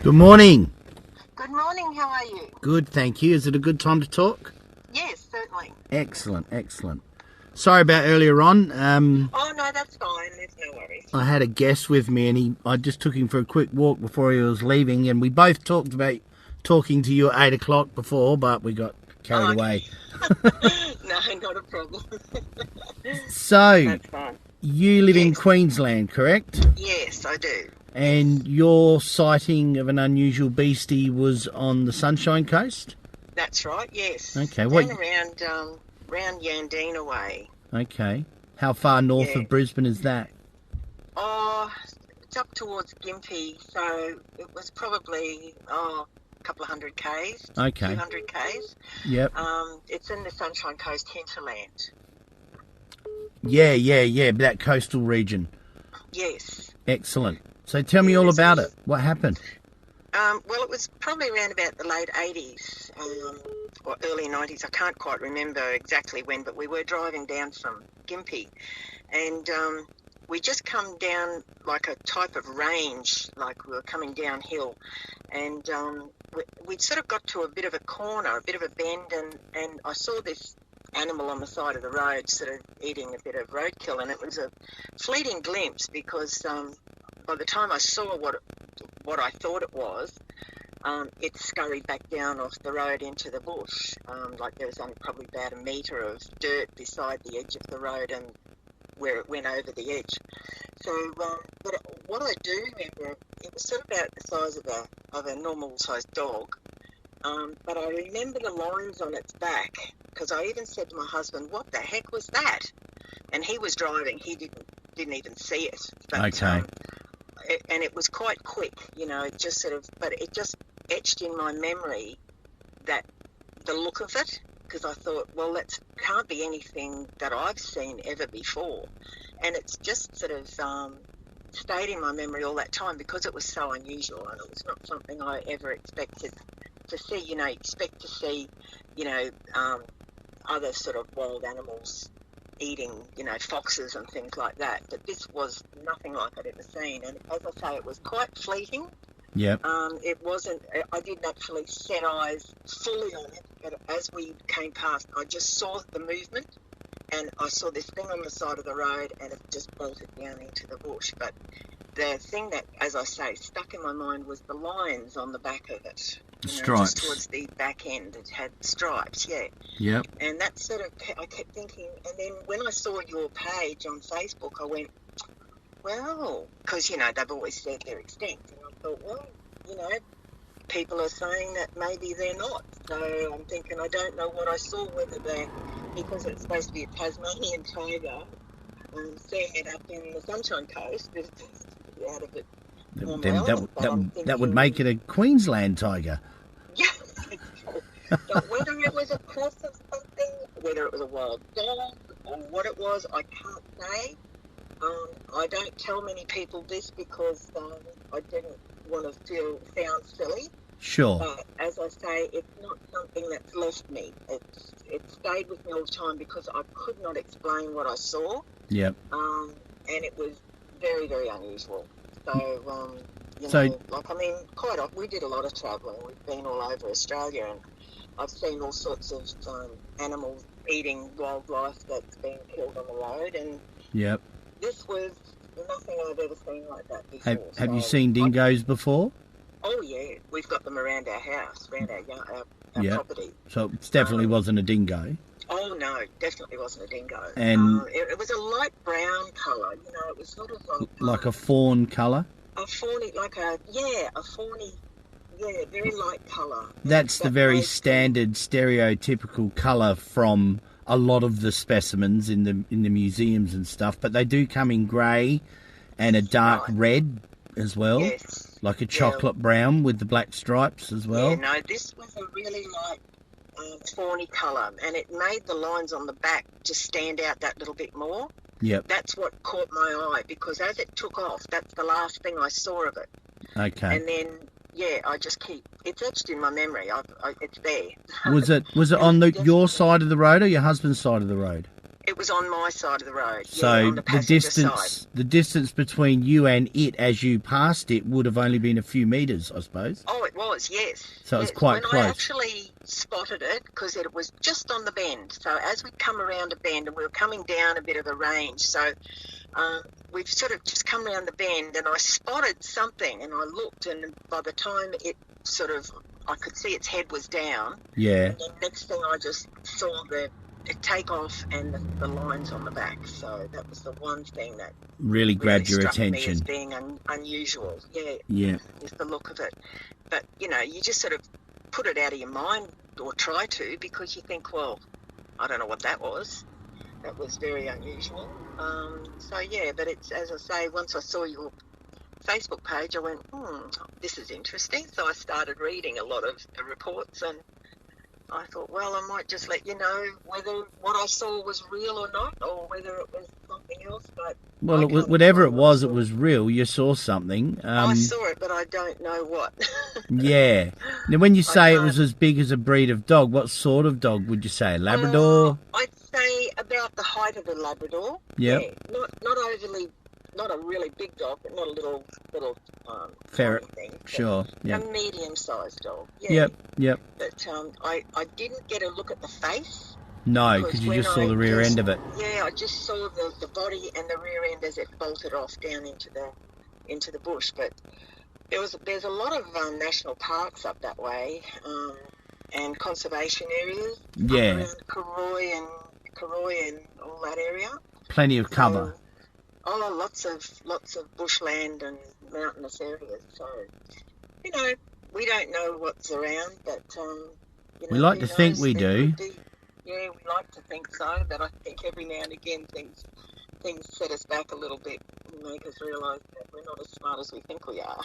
Good morning. Good morning, how are you? Good, thank you. Is it a good time to talk? Yes, certainly. Excellent, excellent. Sorry about earlier on. Oh, no, that's fine. There's no worries. I had a guest with me and I just took him for a quick walk before he was leaving, and we both talked about talking to you at 8 o'clock before, but we got carried away. No, not a problem. So, That's fine. you live in Yes. Queensland, correct? Yes, I do. And your sighting of an unusual beastie was on the Sunshine Coast? That's right, yes. Okay, Down what? around Yandina way. Okay. How far north Yeah. of Brisbane is that? Oh, it's up towards Gympie, so it was probably, a couple of hundred Ks, Okay. 200 Ks. Yep. It's in the Sunshine Coast hinterland. Yeah, that coastal region. Yes. Excellent. So tell me all Yes, about yes. it. What happened? Well, it was probably around about the late 80s or early 90s. I can't quite remember exactly when, but we were driving down from Gympie, and we just come down like a type of range, like we were coming downhill, and we'd sort of got to a bit of a corner, a bit of a bend, and I saw this animal on the side of the road sort of eating a bit of roadkill, and it was a fleeting glimpse because by the time I saw what I thought it was, it scurried back down off the road into the bush. Like there was only probably about a metre of dirt beside the edge of the road and where it went over the edge. So, but what I do remember, it was sort of about the size of a normal-sized dog. But I remember the lines on its back because I even said to my husband, "What the heck was that?" And he was driving; he didn't even see it. But, Okay. and it was quite quick, it just sort of, but it just etched in my memory that the look of it, because I thought, well, that can't be anything that I've seen ever before. And it's just sort of stayed in my memory all that time because it was so unusual and it was not something I ever expected to see. You expect to see, other sort of wild animals eating, foxes and things like that. But this was nothing like I'd ever seen. And as I say, it was quite fleeting. Yep. It wasn't, I didn't actually set eyes fully on it, but as we came past, I just saw the movement and I saw this thing on the side of the road and it just bolted down into the bush. But the thing that, as I say, stuck in my mind was the lines on the back of it. Stripes. Just towards the back end, it had stripes, yeah. Yep. And that sort of, I kept thinking, and then when I saw your page on Facebook, I went, well, because, they've always said they're extinct. And I thought, well, people are saying that maybe they're not. So I'm thinking, I don't know what I saw, whether they're, because it's supposed to be a Tasmanian tiger, seeing it up in the Sunshine Coast, is out of it. Then that would make it a Queensland tiger. Yeah. But whether it was a cross of something, whether it was a wild dog or what it was, I can't say. I don't tell many people this because I didn't want to sound silly. Sure. But as I say, it's not something that's left me. It stayed with me all the time because I could not explain what I saw. Yep. And it was very, very unusual. So, quite often, we did a lot of travelling. We've been all over Australia and I've seen all sorts of animals eating wildlife that's been killed on the road. And Yep. this was nothing I've ever seen like that before. Have you seen dingoes before? Oh, yeah. We've got them around our house, around our Yep. property. So it definitely wasn't a dingo. Oh, no, definitely wasn't a dingo. And it was a light brown colour, it was sort of like a fawn colour? a fawny, very light colour. That's the very standard stereotypical colour from a lot of the specimens in the museums and stuff, but they do come in grey and a dark red as well. Yes. Like a chocolate brown with the black stripes as well. Yeah, no, this was a really light fawny colour, and it made the lines on the back just stand out that little bit more. Yep. That's what caught my eye, because as it took off, that's the last thing I saw of it. Okay. And then, I just it's etched in my memory. It's there. Was it on your side of the road or your husband's side of the road? It It was on my side of the road. So on the passenger side. the distance between you and it as you passed it would have only been a few metres, I suppose. Oh, it was, yes. So it was quite close. When I actually spotted it, because it was just on the bend. So as we'd come around a bend, and we were coming down a bit of a range, so we've sort of just come around the bend, and I spotted something, and I looked, and by the time it sort of, I could see its head was down. Yeah. And then next thing I just saw it take off and the lines on the back. So that was the one thing that really grabbed your struck me attention. as being unusual. Yeah. Just the look of it. But, you just sort of put it out of your mind, or try to, because you think, well, I don't know what that was. That was very unusual. But it's, as I say, once I saw your Facebook page, I went, this is interesting. So I started reading a lot of the reports, and I thought, well, I might just let you know whether what I saw was real or not, or whether it was something else. But whatever it was real. You saw something. I saw it, but I don't know what. Yeah. Now, when you say it was as big as a breed of dog, what sort of dog would you say? A Labrador? I'd say about the height of a Labrador. Yep. Yeah. Not overly. Not a really big dog, but not a little ferret thing. Sure. A medium-sized dog. Yeah. Yep. But I didn't get a look at the face. No, because you just saw the rear end of it. Yeah, I just saw the body and the rear end as it bolted off down into the bush. But there's a lot of national parks up that way, and conservation areas. Yeah. Around Karoi and all that area. Plenty of cover. Lots of bushland and mountainous areas. So, we don't know what's around, but we like to think we do. Yeah, we like to think so, but I think every now and again things set us back a little bit and make us realise that we're not as smart as we think we are.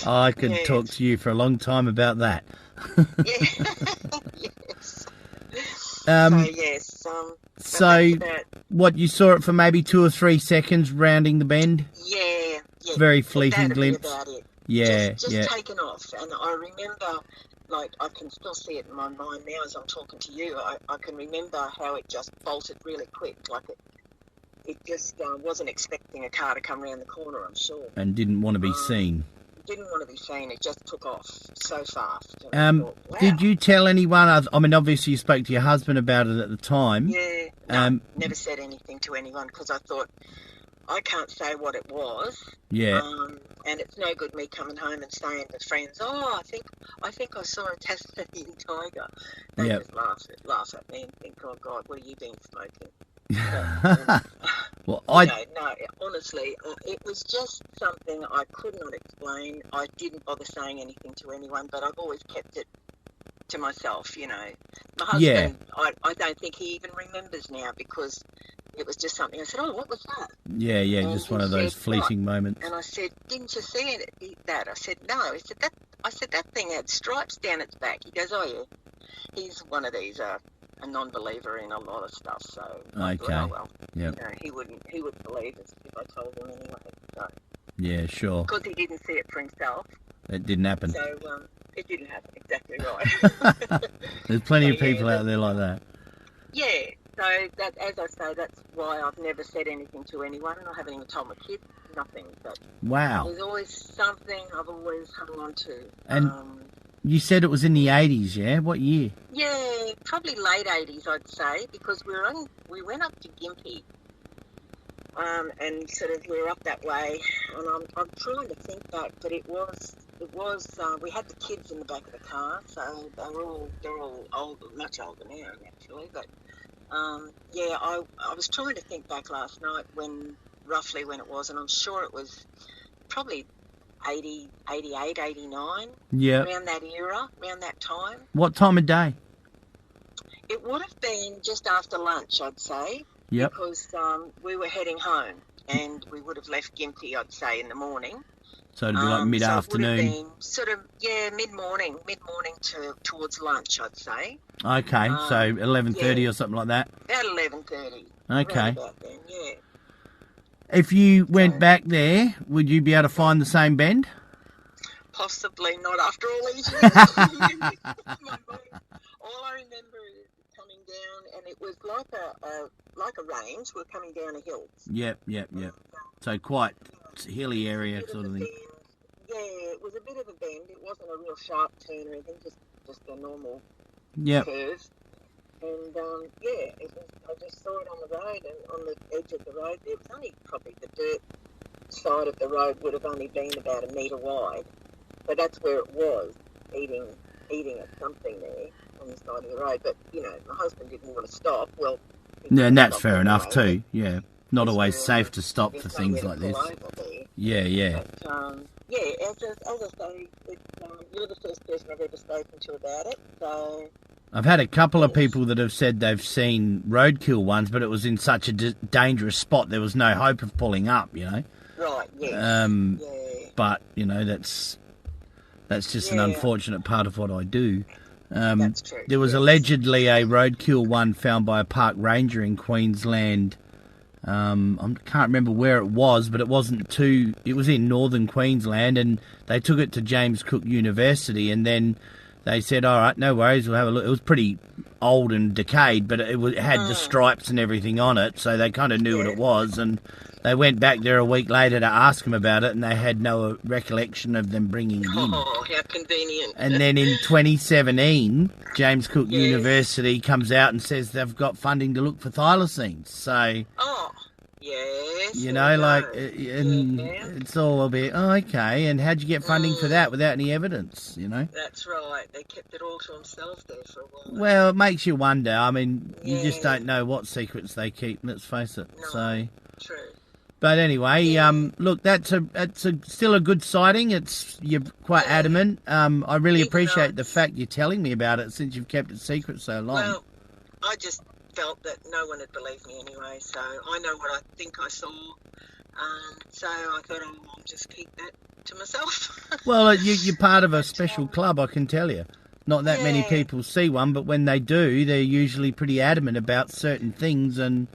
I could talk to you for a long time about that. Yes. So what, you saw it for maybe 2 or 3 seconds rounding the bend? Yeah. Very fleeting glimpse. About it. Yeah, just taken off. And I remember, I can still see it in my mind now as I'm talking to you. I can remember how it just bolted really quick. It just wasn't expecting a car to come around the corner, I'm sure. And didn't want to be seen. Didn't want to be seen. It just took off so fast. Thought, wow. Did you tell anyone? I mean, obviously you spoke to your husband about it at the time. Yeah. No, never said anything to anyone, because I thought, I can't say what it was. Yeah. And it's no good me coming home and saying to friends, I think I saw a Tasmanian tiger. They just laugh at me and think, oh God, what have you been smoking? Well, no, honestly, it was just something I could not explain. I didn't bother saying anything to anyone, but I've always kept it to myself, My husband, I don't think he even remembers now, because it was just something. I said, what was that? Yeah, and just one of those fleeting moments. And I said, didn't you see that? I said, no. I said, that thing had stripes down its back. He goes, oh, yeah. He's one of these, a non-believer in a lot of stuff, so I thought, he wouldn't believe it if I told him anyway. So. Yeah, sure. Because he didn't see it for himself. It didn't happen. So it didn't happen, exactly right. There's plenty of people out there like that. Yeah, so that, as I say, that's why I've never said anything to anyone. I haven't even told my kids, nothing. But wow. There's always something I've always hung on to. And you said it was in the 80s, yeah? What year? Yeah, probably late 80s, I'd say, because we went up to Gympie, and sort of we were up that way, and I'm trying to think back, but it was we had the kids in the back of the car, so they're all older, much older now actually, but I was trying to think back last night roughly when it was, and I'm sure it was probably 80, 88, 89, around that era, around that time. What time of day? It would have been just after lunch, I'd say, because we were heading home, and we would have left Gympie, I'd say, in the morning. So it'd be like mid-afternoon? So it would have been sort of, mid-morning towards lunch, I'd say. Okay, so 11:30 or something like that? About 11:30. Okay. About then, yeah. If you went back there, would you be able to find the same bend? Possibly not after all these years. All I remember is coming down, and it was like a range. We're coming down a hill. Yep. So quite hilly area sort of thing. Yeah, it was a bit of a bend. It wasn't a real sharp turn or anything, just a normal curve. And I just saw it on the road, and on the edge of the road, there was only probably the dirt side of the road would have only been about a metre wide, but that's where it was, eating at something there on the side of the road. But my husband didn't want to stop. Well, yeah, and that's fair enough too. Yeah, not always safe to stop for things like this. Yeah. But, as I say, you're the first person I've ever spoken to about it. So I've had a couple of people that have said they've seen roadkill ones, but it was in such a dangerous spot there was no hope of pulling up. Right. Yes. But that's just an unfortunate part of what I do. That's true. There was allegedly a roadkill one found by a park ranger in Queensland. I can't remember where it was, but it was in northern Queensland, and they took it to James Cook University, and then they said, all right, no worries, we'll have a look. It was pretty old and decayed, but it had the stripes and everything on it, so they kind of knew what it was, and they went back there a week later to ask them about it, and they had no recollection of them bringing it in. Oh, how convenient. And then in 2017, James Cook University comes out and says they've got funding to look for thylacines. So, yes. It's all a bit, okay, and how'd you get funding for that without any evidence, That's right. They kept it all to themselves there for a while. Well, it makes you wonder. I mean, you just don't know what secrets they keep, let's face it. No, so true. But anyway, look, that's still a good sighting. You're quite adamant. I really appreciate the fact you're telling me about it since you've kept it secret so long. Well, I just felt that no one had believed me anyway, so I know what I think I saw. So I thought I'll just keep that to myself. Well, you're part of a special club, I can tell you. Not that many people see one, but when they do, they're usually pretty adamant about certain things, and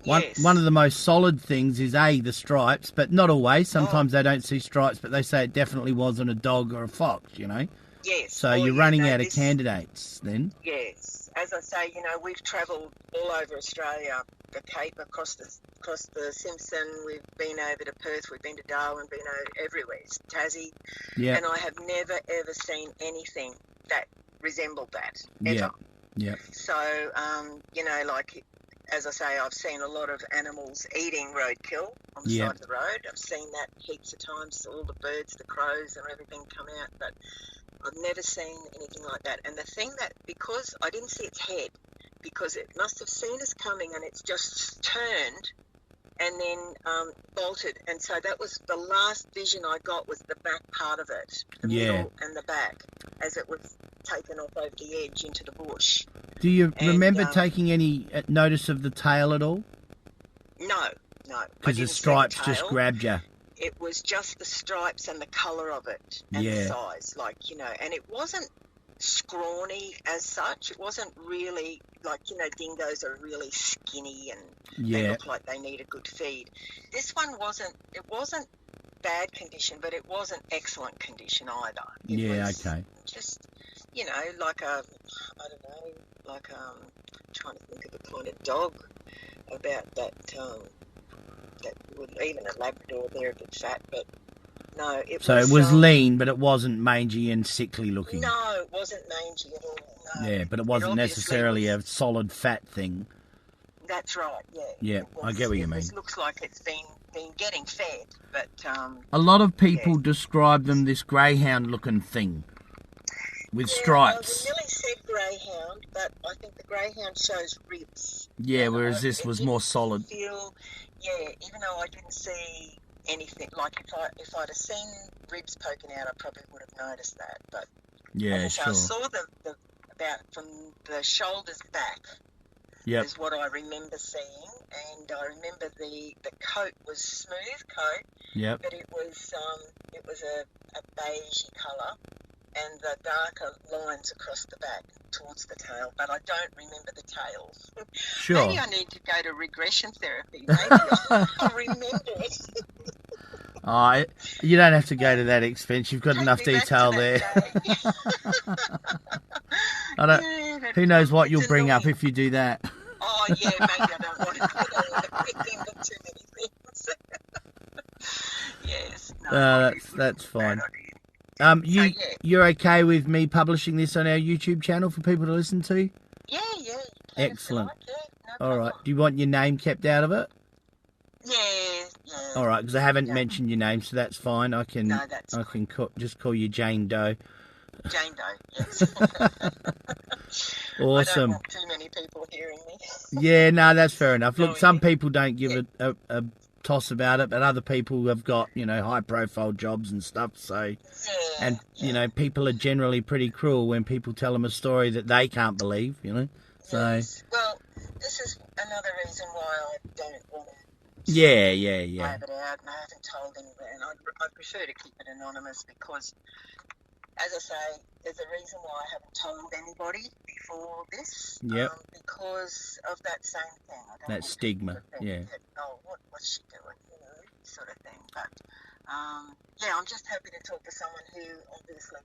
one of the most solid things is the stripes, but not always. Sometimes they don't see stripes, but they say it definitely wasn't a dog or a fox, Yes. So you're running out of candidates then? Yes. As I say, we've travelled all over Australia, the Cape, across the Simpson. We've been over to Perth. We've been to Darwin. Been everywhere. Tassie. Yeah. And I have never ever seen anything that resembled that ever. Yeah. So as I say, I've seen a lot of animals eating roadkill on the side of the road. I've seen that heaps of times, all the birds, the crows and everything come out, but I've never seen anything like that. And the thing that, because I didn't see its head, because it must have seen us coming and it's just turned and then bolted. And so that was the last vision I got, was the back part of it, the middle and the back, as it was taken off over the edge into the bush. Do you remember taking any notice of the tail at all? No. Because the stripes just grabbed you. It was just the stripes and the colour of it and the size, and it wasn't scrawny as such. It wasn't really dingoes are really skinny and they look like they need a good feed. This one wasn't bad condition, but it wasn't excellent condition either. It was just, trying to think of the kind of dog about that, that would, even a Labrador, they're a bit fat, but no, it was lean, but it wasn't mangy and sickly looking. No, it wasn't mangy at all. No. Yeah, but it wasn't necessarily a solid fat thing. That's right. Yeah. Yeah, I get what you mean. It looks like it's been getting fed, but a lot of people describe them this greyhound-looking thing with stripes. Well, we nearly said greyhound, but I think the greyhound shows ribs. Yeah, whereas this was more solid. Even though I didn't see anything, like if I'd have seen ribs poking out, I probably would have noticed that. But so I saw the about from the shoulders back. Is what I remember seeing, and I remember the coat was smooth coat. But it was a beigey colour, and the darker lines across the back towards the tail, but I don't remember the tails. Sure. Maybe I need to go to regression therapy. Maybe I'll remember it. You don't have to go to that expense. You've got enough detail there. That'd Who knows what you'll bring up if you do that? Oh, yeah, maybe I don't want to pick into too many things. Yes. No, That's fine. bad idea. You're okay with me publishing this on our YouTube channel for people to listen to? Yeah. You can Excellent. if you like, no All problem. right. Do you want your name kept out of it? Yeah. All right, because I haven't mentioned your name, so that's fine. I can just call you Jane Doe. Jane Doe, yes. Awesome. I don't want too many people hearing me. Yeah, no, that's fair enough. Look, No, some people don't give a toss about it, but other people have got, high profile jobs and stuff, so people are generally pretty cruel when people tell them a story that they can't believe, so Yes. Well, this is another reason why I don't want to yeah have it out, and I haven't told anywhere, and I prefer to keep it anonymous because, as I say, there's a reason why I haven't told anybody before this. Yep. Because of that same thing. I don't that want stigma, people to think that, oh, what's she doing, sort of thing. But I'm just happy to talk to someone who obviously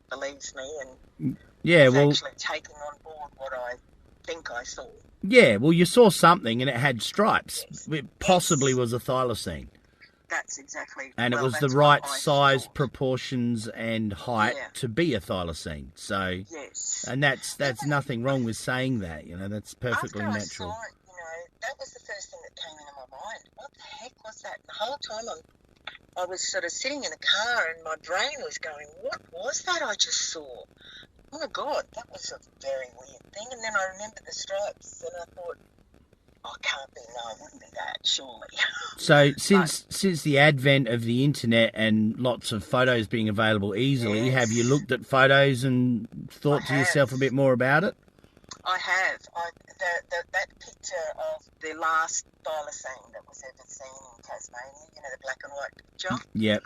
believes me and is actually taking on board what I think I saw. Yeah, well, you saw something and it had stripes. It possibly was a thylacine. That's exactly. And it was the right size, proportions, and height to be a thylacine. So, and that's nothing wrong with saying that. That's perfectly natural. natural. I saw it, that was the first thing that came into my mind. What the heck was that? And the whole time I was sort of sitting in the car, and my brain was going, "What was that I just saw? Oh my God, that was a very weird thing." And then I remembered the stripes, and I thought, "Oh, can't be. No, it wouldn't be that, surely." So since the advent of the internet and lots of photos being available easily, have you looked at photos and thought to yourself a bit more about it? I have. That picture of the last thylacine that was ever seen in Tasmania, the black and white picture. Yep.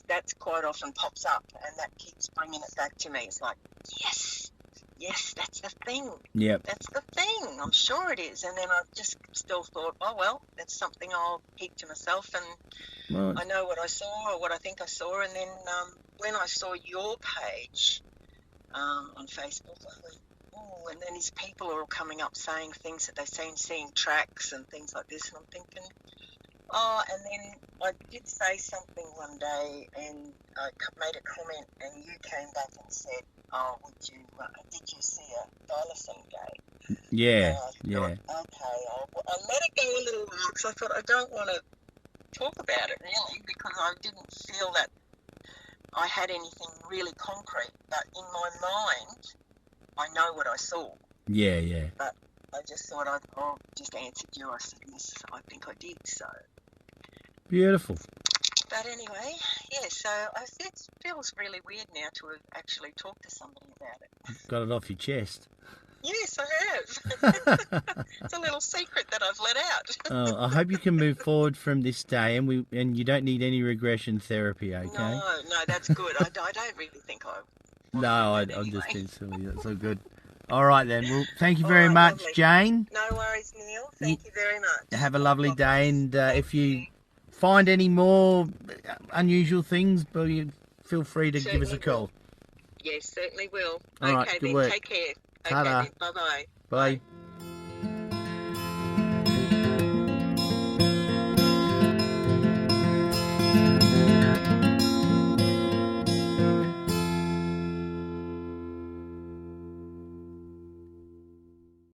That's quite often pops up, and that keeps bringing it back to me. It's like, yes, that's the thing. Yep. That's the thing. I'm sure it is. And then I just still thought, oh, well, that's something I'll keep to myself, and I know what I saw or what I think I saw. And then when I saw your page on Facebook, I thought, oh, and then these people are all coming up saying things that they've seen, seeing tracks and things like this, and I'm thinking, and then I did say something one day, and I made a comment, and you came back and said, "Oh, did you see a thylacine day?" Yeah, Okay, I'll let it go a little while because I thought I don't want to talk about it really because I didn't feel that I had anything really concrete. But in my mind, I know what I saw. Yeah. But I just thought I'll just answered you. I said, yes, I think I did. So beautiful. But anyway, so it feels really weird now to have actually talked to somebody about it. Got it off your chest. Yes, I have. It's a little secret that I've let out. I hope you can move forward from this day, and you don't need any regression therapy, okay? No, that's good. I don't really think I. No, I'm just being silly. That's all good. All right then. Well, thank you very much, lovely. Jane. No worries, Neil. Thank you very much. Have a lovely day, and if you find any more unusual things, feel free to give us a call. Yes, certainly will. All right, okay, good then. work. Take care. Ta-da. Okay, then. Bye-bye. Bye.